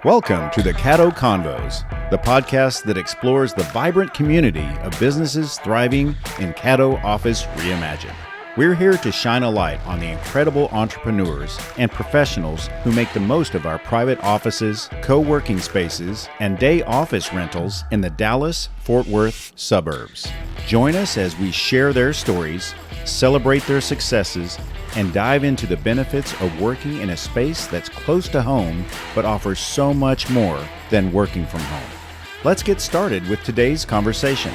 Welcome to the Caddo Convos, the podcast that explores the vibrant community of businesses thriving in Caddo Office Reimagined. We're here to shine a light on the incredible entrepreneurs and professionals who make the most of our private offices, co-working spaces, and day office rentals in the Dallas-Fort Worth suburbs. Join us as we share their stories, celebrate their successes, and dive into the benefits of working in a space that's close to home but offers so much more than working from home. Let's get started with today's conversation.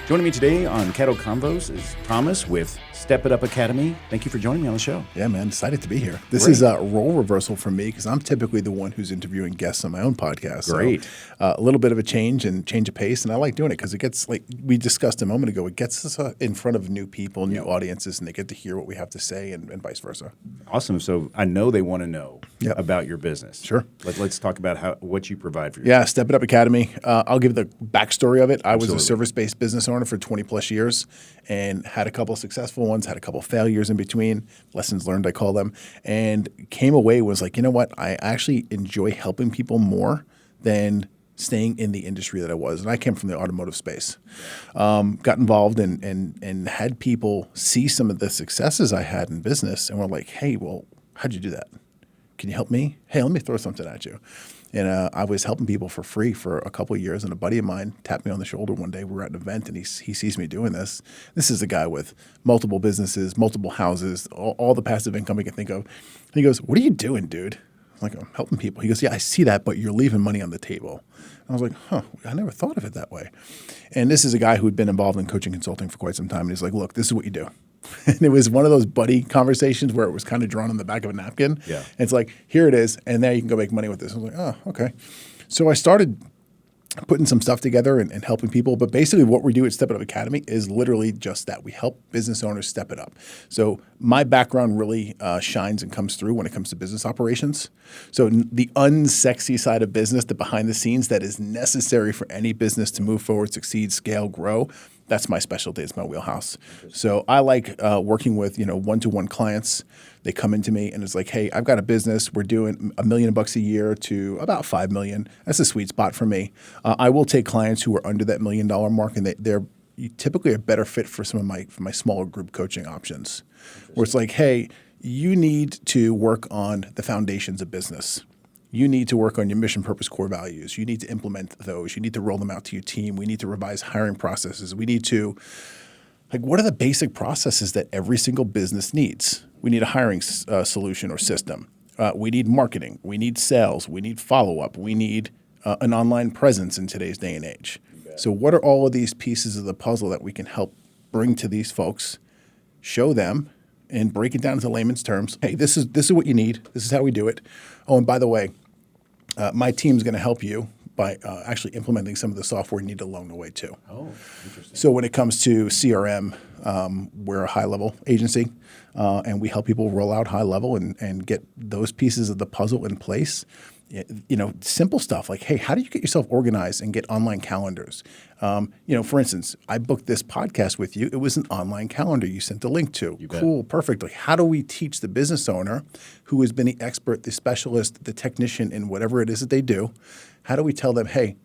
Joining me today on Caddo Convos is Thomas with Step It Up Academy. Thank you for joining me on the show. Yeah, man, excited to be here. This is a role reversal for me because I'm typically the one who's interviewing guests on my own podcast. Great. So, a little bit of a change of pace, and I like doing it because it gets, like we discussed a moment ago, it gets us in front of new people, new audiences, and they get to hear what we have to say and vice versa. Awesome. So I know they want to know about your business. Sure. Let's talk about what you provide for your business. Step It Up Academy. I'll give the backstory of it. I was a service-based business owner for 20 plus years and had a couple of successful ones, had a couple of failures in between, lessons learned I call them, and came away was like, you know what, I actually enjoy helping people more than staying in the industry that I was. And I came from the automotive space. Got involved and had people see some of the successes I had in business and were like, hey, well, how'd you do that? Can you help me? Hey, let me throw something at you. And I was helping people for free for a couple of years, and a buddy of mine tapped me on the shoulder one day. We were at an event, and he sees me doing this. This is a guy with multiple businesses, multiple houses, all the passive income he can think of. And he goes, "What are you doing, dude?" I'm like, "I'm helping people." He goes, "Yeah, I see that, but you're leaving money on the table." And I was like, "Huh, I never thought of it that way." And this is a guy who'd been involved in coaching consulting for quite some time, and he's like, "Look, this is what you do." And it was one of those buddy conversations where it was kind of drawn on the back of a napkin. Yeah. And it's like, here it is, and now you can go make money with this. I was like, oh, okay. So I started putting some stuff together and helping people. But basically what we do at Step It Up Academy is literally just that. We help business owners step it up. So my background really shines and comes through when it comes to business operations. So the unsexy side of business, the behind the scenes that is necessary for any business to move forward, succeed, scale, grow. That's my specialty. It's my wheelhouse. So I like working with one-to-one clients. They come into me and it's like, hey, I've got a business. We're doing $1 million a year to about $5 million. That's a sweet spot for me. I will take clients who are under that $1 million mark, and they're typically a better fit for some of my smaller group coaching options, where it's like, hey, you need to work on the foundations of business. You need to work on your mission, purpose, core values. You need to implement those. You need to roll them out to your team. We need to revise hiring processes. We need to, what are the basic processes that every single business needs? We need a hiring solution or system. We need marketing. We need sales. We need follow-up. We need an online presence in today's day and age. So what are all of these pieces of the puzzle that we can help bring to these folks, show them, and break it down into layman's terms? Hey, this is what you need. This is how we do it. Oh, and by the way, my team's going to help you by actually implementing some of the software you need along the way too. Oh, interesting. So when it comes to CRM, we're a high-level agency, and we help people roll out high-level and get those pieces of the puzzle in place. Simple stuff like, hey, how do you get yourself organized and get online calendars? For instance, I booked this podcast with you. It was an online calendar you sent a link to. Cool, perfect. Like, how do we teach the business owner who has been the expert, the specialist, the technician in whatever it is that they do? How do we tell them, hey,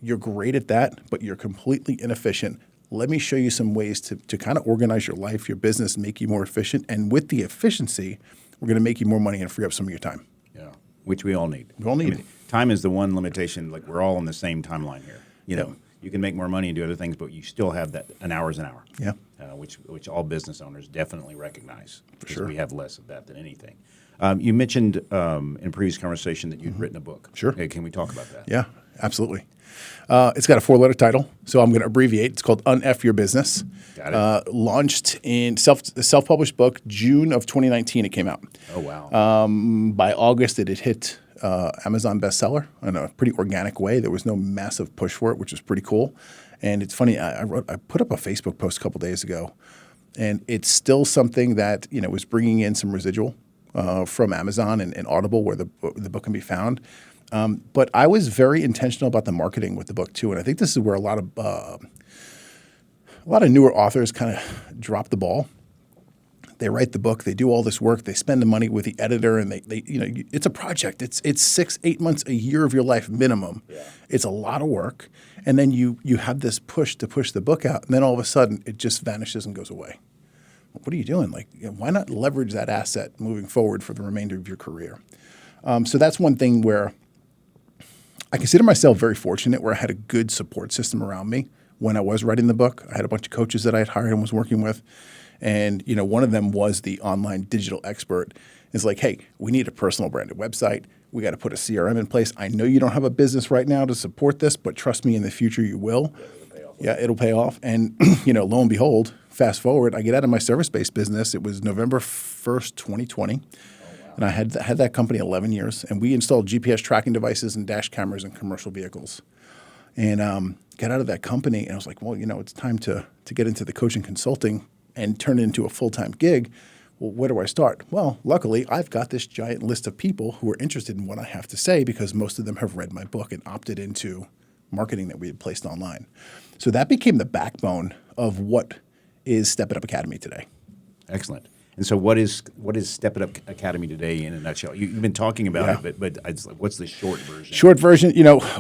you're great at that, but you're completely inefficient. Let me show you some ways to kind of organize your life, your business, make you more efficient. And with the efficiency, we're going to make you more money and free up some of your time. Yeah, which we all need. We all need. Time is the one limitation. Like, we're all on the same timeline here. You can make more money and do other things, but you still have that an hour's an hour. Yeah. Which all business owners definitely recognize. For sure. We have less of that than anything. You mentioned in previous conversation that you'd written a book. Sure. Hey, can we talk about that? Yeah, absolutely. It's got a 4-letter title, so I'm going to abbreviate. It's called Unf Your Business. Got it. Launched in self-published book, June of 2019 it came out. Oh, wow. By August, it had hit Amazon bestseller in a pretty organic way. There was no massive push for it, which was pretty cool. And it's funny, I put up a Facebook post a couple days ago, and it's still something that was bringing in some residual from Amazon and Audible, where the book can be found. But I was very intentional about the marketing with the book too, and I think this is where a lot of newer authors kind of drop the ball. They write the book. They do all this work. They spend the money with the editor, and they it's a project. It's 6-8 months, a year of your life minimum. Yeah. It's a lot of work, and then you have this push to push the book out, and then all of a sudden it just vanishes and goes away. What are you doing? Like, why not leverage that asset moving forward for the remainder of your career? So that's one thing where I consider myself very fortunate, where I had a good support system around me when I was writing the book. I had a bunch of coaches that I had hired and was working with. And, one of them was the online digital expert. It's like, hey, we need a personal branded website. We got to put a CRM in place. I know you don't have a business right now to support this, but trust me, in the future you will. Yeah, it'll pay off. And, lo and behold, fast forward, I get out of my service-based business. It was November 1st, 2020. And I had that company 11 years. And we installed GPS tracking devices and dash cameras in commercial vehicles. And got out of that company, and I was like, well, it's time to get into the coaching consulting and turn it into a full-time gig. Well, where do I start? Well, luckily, I've got this giant list of people who are interested in what I have to say, because most of them have read my book and opted into marketing that we had placed online. So that became the backbone of what is Step It Up Academy today. Excellent. And so what is Step It Up Academy today in a nutshell? You've been talking about it, but it's like, what's the short version? Short version,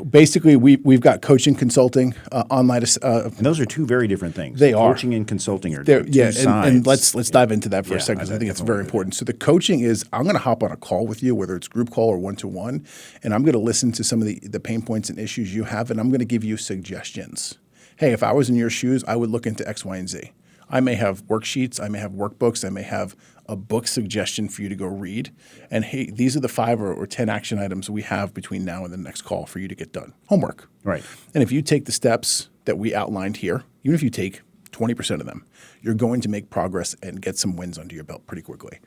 basically we've got coaching, consulting, online. And those are two very different things. They are. Coaching and consulting are two sides. And let's dive into that for a second, because I think it's very important. So the coaching is, I'm going to hop on a call with you, whether it's group call or one-to-one, and I'm going to listen to some of the pain points and issues you have, and I'm going to give you suggestions. Hey, if I was in your shoes, I would look into X, Y, and Z. I may have worksheets, I may have workbooks, I may have a book suggestion for you to go read. And hey, these are the 5 or 10 action items we have between now and the next call for you to get done. Homework. Right. And if you take the steps that we outlined here, even if you take 20% of them, you're going to make progress and get some wins under your belt pretty quickly.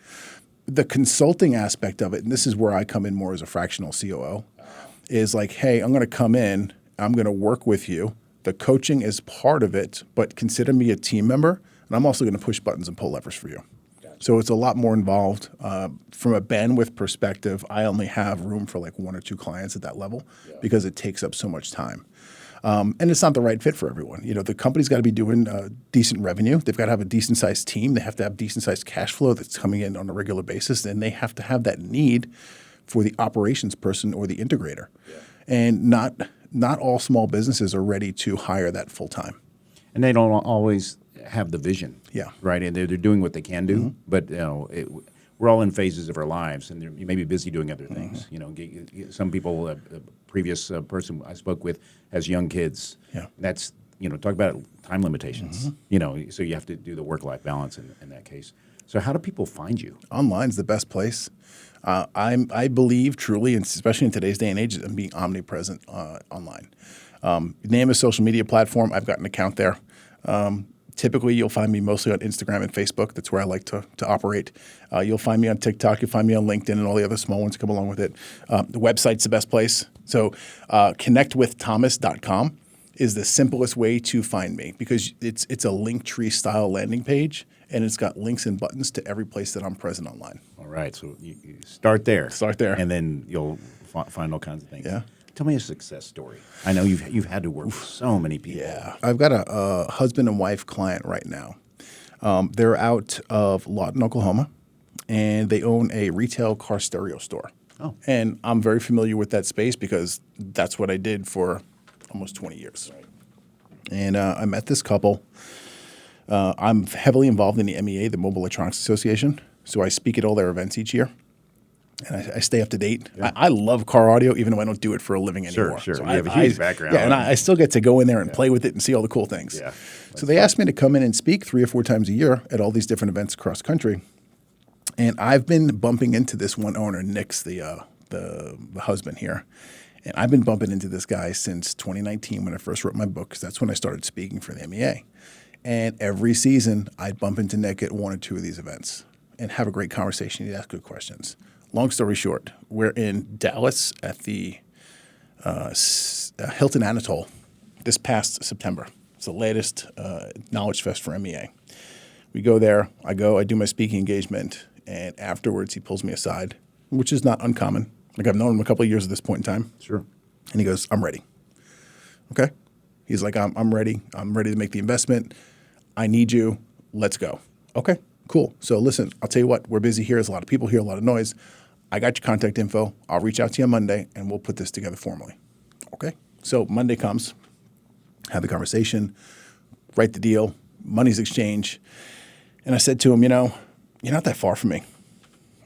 The consulting aspect of it, and this is where I come in more as a fractional COO, is like, hey, I'm going to come in, I'm going to work with you. The coaching is part of it, but consider me a team member, and I'm also going to push buttons and pull levers for you. Gotcha. So it's a lot more involved. From a bandwidth perspective, I only have room for like 1 or 2 clients at that level because it takes up so much time. And it's not the right fit for everyone. The company's got to be doing decent revenue. They've got to have a decent-sized team. They have to have decent-sized cash flow that's coming in on a regular basis, and they have to have that need for the operations person or the integrator. Yeah. And not all small businesses are ready to hire that full time. And they don't always have the vision. Yeah. Right. And they're doing what they can do, but we're all in phases of our lives, and you may be busy doing other things. Some people, a previous person I spoke with has young kids. Yeah. That's talk about time limitations. So you have to do the work-life balance in that case. So how do people find you? Online's the best place. I believe truly, and especially in today's day and age, in being omnipresent online. Name a social media platform. I've got an account there. Typically, you'll find me mostly on Instagram and Facebook. That's where I like to operate. You'll find me on TikTok. You'll find me on LinkedIn and all the other small ones that come along with it. The website's the best place. So connectwiththomas.com is the simplest way to find me, because it's a Linktree style landing page, and it's got links and buttons to every place that I'm present online. All right. So you start there. Start there. And then you'll find all kinds of things. Yeah. Tell me a success story. I know you've had to work with so many people. Yeah. I've got a husband and wife client right now. They're out of Lawton, Oklahoma, and they own a retail car stereo store. Oh. And I'm very familiar with that space because that's what I did for almost 20 years. Right. And I met this couple. I'm heavily involved in the MEA, the Mobile Electronics Association. So I speak at all their events each year. And I stay up to date. Yeah. I love car audio, even though I don't do it for a living anymore. Sure. So you have a huge background. Yeah, and I still get to go in there and play with it and see all the cool things. Yeah. So they asked me to come in and speak 3 or 4 times a year at all these different events across country. And I've been bumping into this one owner, Nick's the husband here. And I've been bumping into this guy since 2019 when I first wrote my book, because that's when I started speaking for the MEA. And every season, I'd bump into Nick at 1 or 2 of these events and have a great conversation. He'd ask good questions. Long story short, we're in Dallas at the Hilton Anatole this past September. It's the latest Knowledge Fest for MEA. We go there. I do my speaking engagement, and afterwards he pulls me aside, which is not uncommon. Like, I've known him a couple of years at this point in time. Sure. And he goes, I'm ready. Okay? He's like, I'm ready. I'm ready to make the investment. I need you. Let's go. Okay. cool. So listen, I'll tell you what, we're busy here. There's a lot of people here, a lot of noise. I got your contact info. I'll reach out to you on Monday, and we'll put this together formally. Okay? So Monday comes, have the conversation, write the deal, money's exchanged. And I said to him, you're not that far from me.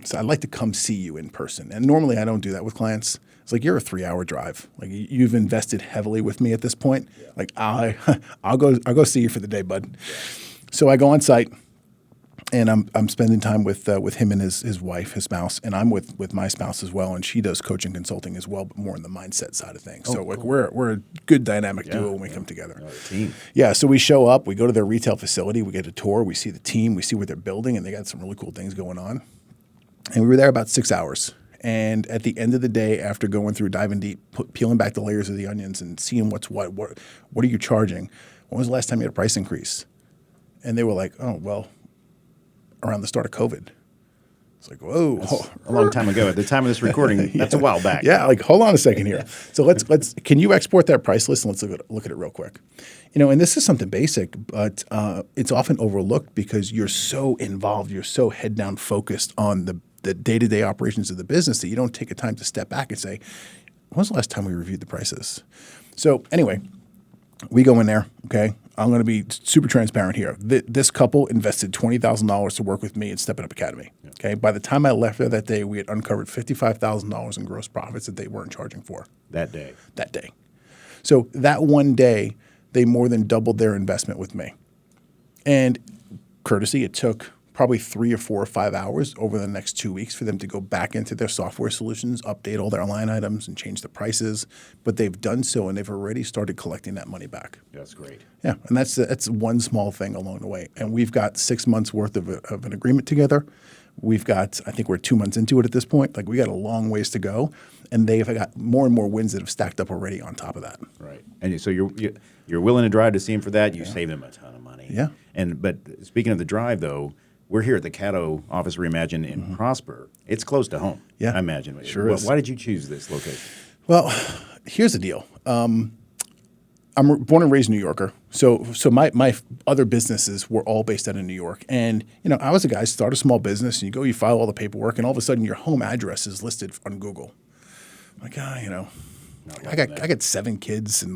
So I'd like to come see you in person. And normally I don't do that with clients. It's like, you're a 3-hour drive. Like, you've invested heavily with me at this point. Yeah. Like, I'll go see you for the day, bud. Yeah. So I go on site. And I'm spending time with him and his wife, his spouse, and I'm with my spouse as well, and she does coaching consulting as well, but more on the mindset side of things. So like, cool. we're a good dynamic duo when we come together. Team. Yeah. So we show up, we go to their retail facility, we get a tour, we see the team, we see what they're building, and they got some really cool things going on. And we were there about 6 hours. And at the end of the day, after going through diving deep, peeling back the layers of the onions and seeing what are you charging? When was the last time you had a price increase? And they were like, oh well. Around the start of COVID. It's like, whoa. That's a long time ago. At the time of this recording, that's a while back. Yeah, like, hold on a second here. So let's can you export that price list and let's look at it real quick. And this is something basic, but it's often overlooked because you're so involved, you're so head down focused on the day-to-day operations of the business that you don't take a time to step back and say, when was the last time we reviewed the prices? So anyway, we go in there, okay? I'm going to be super transparent here. This couple invested $20,000 to work with me at Step It Up Academy. Yeah. Okay. By the time I left there that day, we had uncovered $55,000 in gross profits that they weren't charging for. That day. So that one day, they more than doubled their investment with me. And courtesy, it took probably 3 or 4 or 5 hours over the next 2 weeks for them to go back into their software solutions, update all their line items, and change the prices. But they've done so, and they've already started collecting that money back. That's great. Yeah, and that's one small thing along the way. And we've got 6 months worth of an agreement together. We've got, I think we're 2 months into it at this point. Like, we got a long ways to go, and they've got more and more wins that have stacked up already on top of that. Right. And so you're willing to drive to see them for that. You save them a ton of money. Yeah. But speaking of the drive, though, we're here at the Caddo Office Reimagined in Prosper. It's close to home. Yeah, I imagine. Sure is. Why did you choose this location? Well, here's the deal. I'm born and raised New Yorker. So my other businesses were all based out of New York. And, I was a guy, start a small business, and you file all the paperwork, and all of a sudden your home address is listed on Google. I'm like, I got 7 kids, and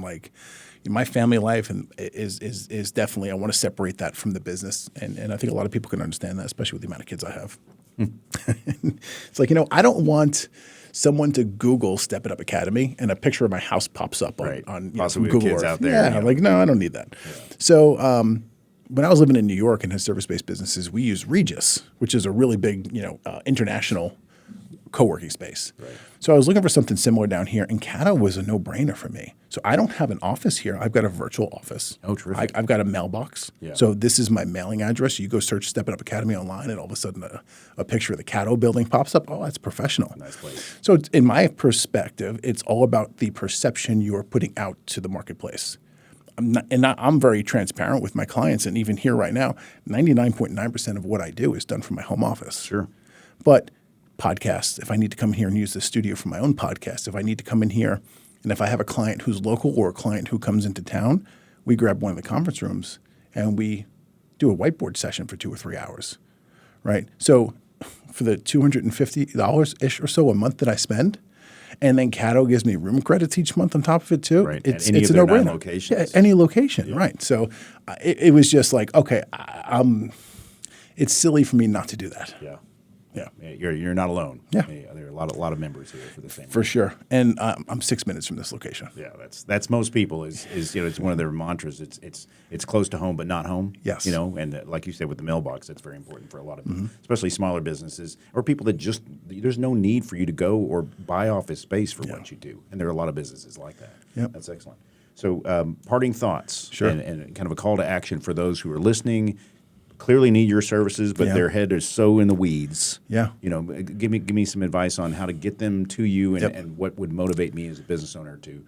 my family life is definitely, I want to separate that from the business. And I think a lot of people can understand that, especially with the amount of kids I have. It's like, I don't want someone to Google Step It Up Academy and a picture of my house pops up on Google kids Earth. Out there. Yeah, no, I don't need that. Yeah. So when I was living in New York and had service-based businesses, we used Regus, which is a really big, international co-working space. Right. So I was looking for something similar down here, and Caddo was a no-brainer for me. So I don't have an office here. I've got a virtual office. Oh, terrific. I've got a mailbox. Yeah. So this is my mailing address. You go search Step It Up Academy online, and all of a sudden a picture of the Caddo building pops up. Oh, that's professional. Nice place. So in my perspective, it's all about the perception you are putting out to the marketplace. I'm very transparent with my clients, and even here right now, 99.9% of what I do is done from my home office. Sure. But podcasts, if I need to come in here and use the studio for my own podcast, if I need to come in here, and if I have a client who's local or a client who comes into town, we grab one of the conference rooms and we do a whiteboard session for 2 or 3 hours, right? So for the $250-ish or so a month that I spend, and then Caddo gives me room credits each month on top of it too. Right. It's a no-brainer. Locations. Yeah, any location, yeah. Right. So it was just like, okay, it's silly for me not to do that. Yeah. Yeah, you're not alone. Yeah, there are a lot of members here for the same. For sure, and I'm 6 minutes from this location. Yeah, that's most people is it's one of their mantras. It's close to home but not home. Yes, and like you said with the mailbox, that's very important for a lot of especially smaller businesses or people that just there's no need for you to go or buy office space for what you do, and there are a lot of businesses like that. Yep. That's excellent. So parting thoughts, sure, and kind of a call to action for those who are listening. Clearly need your services, but their head is so in the weeds. Yeah. Give me some advice on how to get them to you and what would motivate me as a business owner to,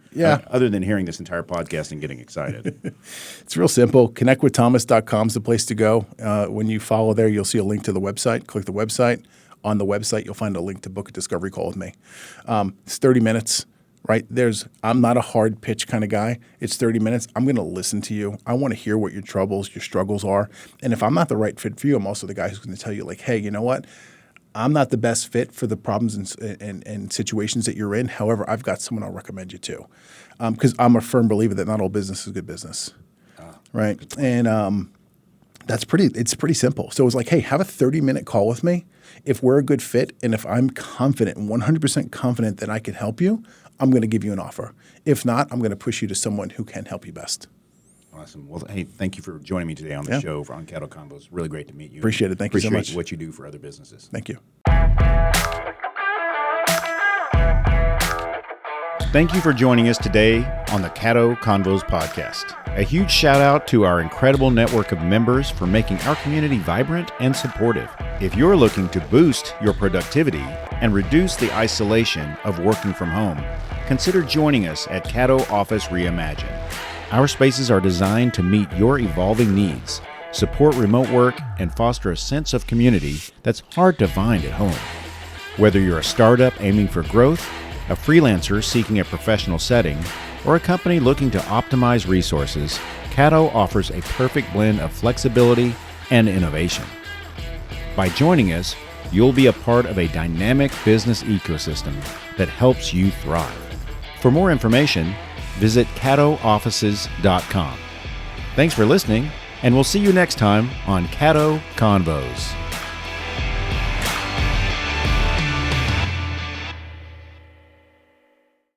other than hearing this entire podcast and getting excited. It's real simple. Connectwiththomas.com is the place to go. When you follow there, you'll see a link to the website. Click the website. On the website, you'll find a link to book a discovery call with me. It's 30 minutes. right? I'm not a hard pitch kind of guy. It's 30 minutes. I'm going to listen to you. I want to hear what your troubles, your struggles are. And if I'm not the right fit for you, I'm also the guy who's going to tell you like, hey, you know what? I'm not the best fit for the problems and situations that you're in. However, I've got someone I'll recommend you to, because I'm a firm believer that not all business is good business, right? And it's pretty simple. So it was like, hey, have a 30-minute call with me. If we're a good fit and if I'm confident, 100% confident that I can help you, I'm going to give you an offer. If not, I'm going to push you to someone who can help you best. Awesome. Well, hey, thank you for joining me today on the show on Caddo Convos. Really great to meet you. Appreciate it. Thank you so much. Appreciate what you do for other businesses. Thank you. Thank you for joining us today on the Caddo Convos podcast. A huge shout out to our incredible network of members for making our community vibrant and supportive. If you're looking to boost your productivity and reduce the isolation of working from home, consider joining us at Caddo Office Reimagined. Our spaces are designed to meet your evolving needs, support remote work, and foster a sense of community that's hard to find at home. Whether you're a startup aiming for growth, a freelancer seeking a professional setting, or a company looking to optimize resources, Caddo offers a perfect blend of flexibility and innovation. By joining us, you'll be a part of a dynamic business ecosystem that helps you thrive. For more information, visit caddooffices.com. Thanks for listening, and we'll see you next time on Caddo Convos.